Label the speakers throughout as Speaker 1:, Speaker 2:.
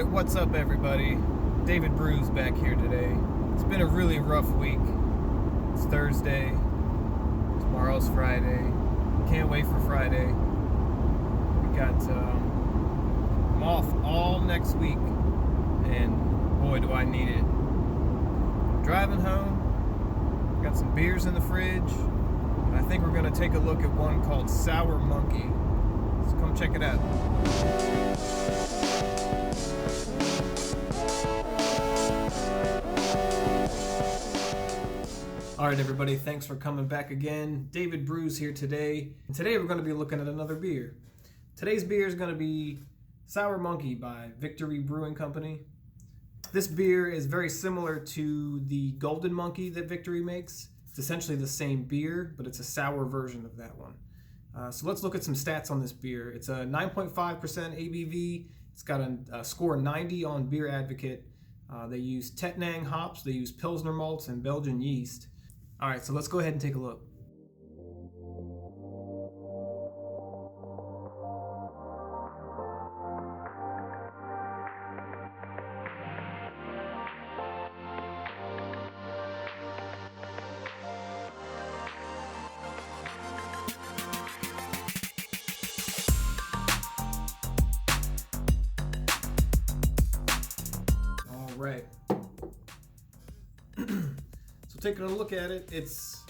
Speaker 1: Alright, what's up everybody? David Brew's back here today. It's been a really rough week. It's Thursday. Tomorrow's Friday. Can't wait for Friday. We got I'm off all next week, and boy do I need it. Driving home, got some beers in the fridge, and I think we're going to take a look at one called Sour Monkey. So come check it out. Alright everybody, thanks for coming back again. David Brew's here today. And today we're going to be looking at another beer. Today's beer is going to be Sour Monkey by Victory Brewing Company. This beer is very similar to the Golden Monkey that Victory makes. It's essentially the same beer, but it's a sour version of that one. So let's look at some stats on this beer. It's a 9.5% ABV. It's got a score 90 on Beer Advocate. They use Tettnang hops, they use Pilsner malts, and Belgian yeast. Alright, so let's go ahead and take a look. Alright. So taking a look at it, it's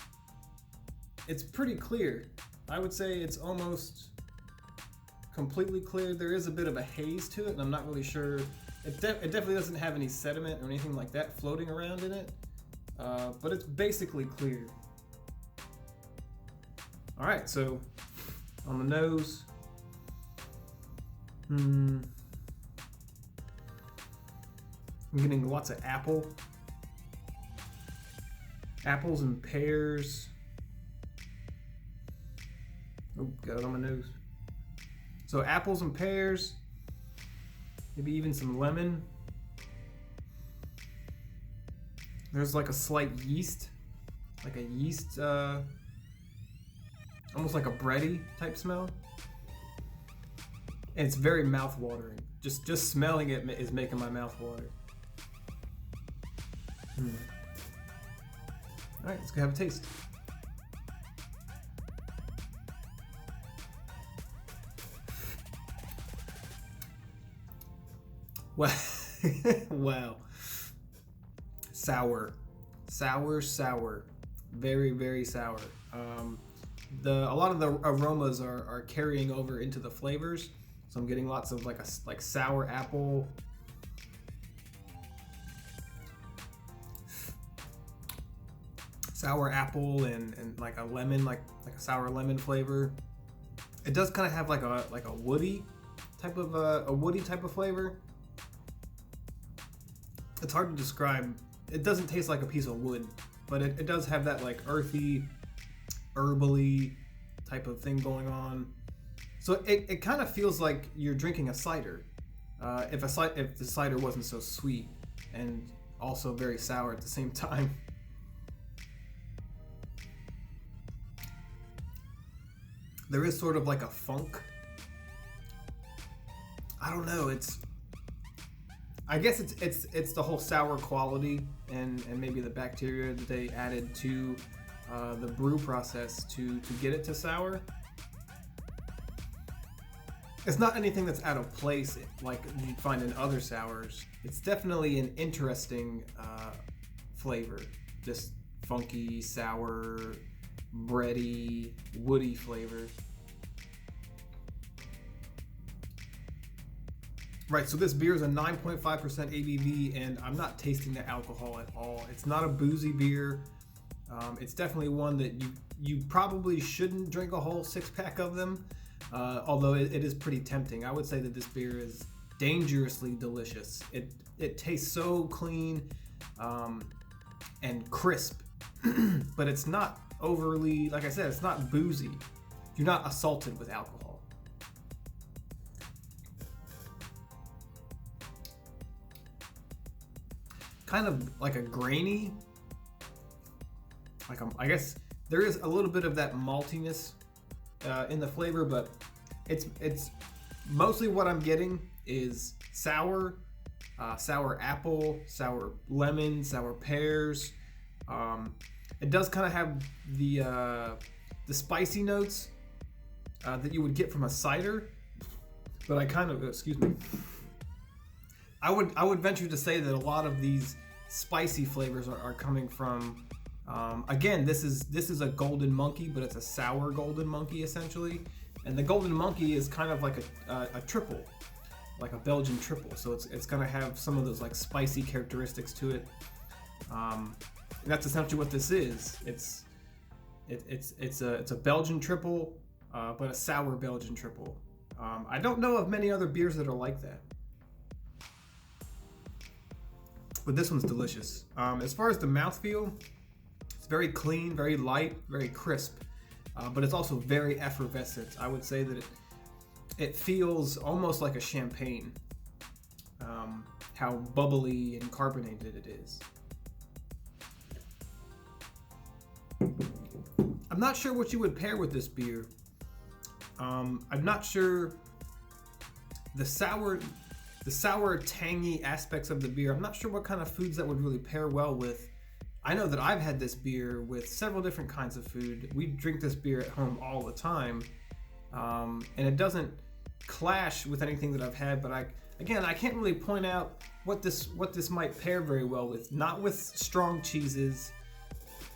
Speaker 1: pretty clear. I would say it's almost completely clear. There is a bit of a haze to it, and I'm not really sure. It definitely doesn't have any sediment or anything like that floating around in it, but it's basically clear. All right, so on the nose, I'm getting lots of apples and pears. Oh, got it on my nose. So apples and pears, maybe even some lemon. There's like a slight yeast, almost like a bready type smell. And it's very mouth-watering. Just smelling it is making my mouth water. All right, let's go have a taste. Wow. Sour. Very, very sour. A lot of the aromas are carrying over into the flavors. So I'm getting lots of like sour apple. Sour apple and like a lemon, like a sour lemon flavor. It does kind of have like a woody type of flavor. It's hard to describe. It doesn't taste like a piece of wood, but it does have that like earthy, herbally type of thing going on. So it kind of feels like you're drinking a cider, if the cider wasn't so sweet and also very sour at the same time. There is sort of like a funk. I don't know. I guess it's the whole sour quality and maybe the bacteria that they added to the brew process to get it to sour. It's not anything that's out of place like you'd find in other sours. It's definitely an interesting flavor. Just funky, sour, bready, woody flavor. Right, so this beer is a 9.5% ABV, and I'm not tasting the alcohol at all. It's not a boozy beer. It's definitely one that you probably shouldn't drink a whole 6-pack of them, although it is pretty tempting. I would say that this beer is dangerously delicious. It tastes so clean and crisp, but it's not overly, like I said, it's not boozy. You're not assaulted with alcohol. Kind of like a grainy, I guess there is a little bit of that maltiness in the flavor, but it's mostly what I'm getting is sour sour apple, sour lemon, sour pears. It does kind of have the spicy notes that you would get from a cider, but I kind of, excuse me, I would venture to say that a lot of these spicy flavors are coming from, again, this is a golden monkey, but it's a sour golden monkey essentially, and the golden monkey is kind of like a triple, like a Belgian triple, so it's gonna have some of those like spicy characteristics to it. And that's essentially what this is. It's a Belgian triple, but a sour Belgian triple. I don't know of many other beers that are like that, but this one's delicious. As far as the mouthfeel, it's very clean, very light, very crisp, but it's also very effervescent. I would say that it feels almost like a champagne, how bubbly and carbonated it is. I'm not sure what you would pair with this beer. I'm not sure the sour tangy aspects of the beer. I'm not sure what kind of foods that would really pair well with. I know that I've had this beer with several different kinds of food. We drink this beer at home all the time, and it doesn't clash with anything that I've had. But I can't really point out what this might pair very well with. Not with strong cheeses.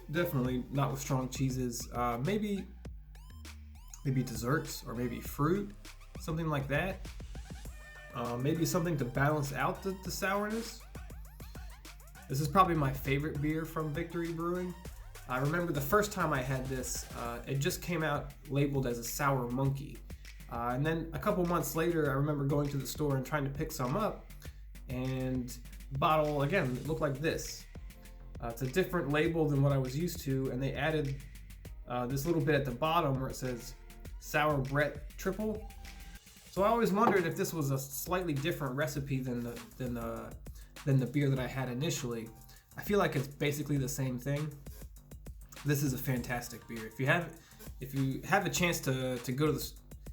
Speaker 1: Definitely not with strong cheeses. Maybe desserts, or maybe fruit, something like that. Maybe something to balance out the sourness. This is probably my favorite beer from Victory Brewing. I remember the first time I had this, it just came out labeled as a sour monkey. And then a couple months later, I remember going to the store and trying to pick some up, and the bottle, again, it looked like this. It's a different label than what I was used to, and they added this little bit at the bottom where it says Sour Brett Tripel. So I always wondered if this was a slightly different recipe than the beer that I had initially. I feel like it's basically the same thing. This is a fantastic beer. If you have a chance to go to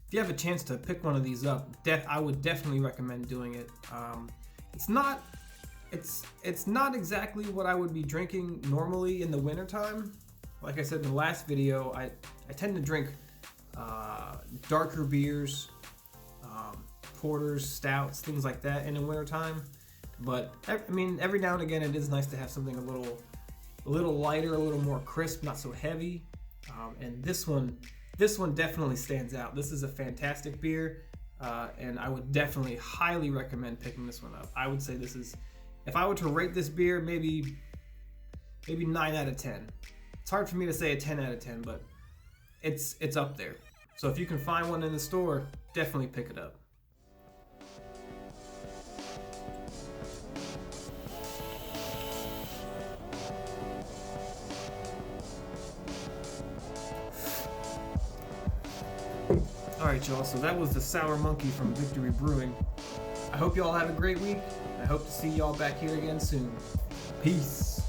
Speaker 1: if you have a chance to pick one of these up, I would definitely recommend doing it. It's not exactly what I would be drinking normally in the wintertime. Like I said in the last video, I tend to drink darker beers, porters, stouts, things like that in the wintertime. But I mean, every now and again, it is nice to have something a little lighter, a little more crisp, not so heavy. And this one definitely stands out. This is a fantastic beer, and I would definitely highly recommend picking this one up. I would say this is, if I were to rate this beer, maybe 9 out of 10. It's hard for me to say a 10 out of 10, but it's up there. So if you can find one in the store, definitely pick it up. Alright y'all, so that was the Sour Monkey from Victory Brewing. I hope y'all have a great week. I hope to see y'all back here again soon. Peace.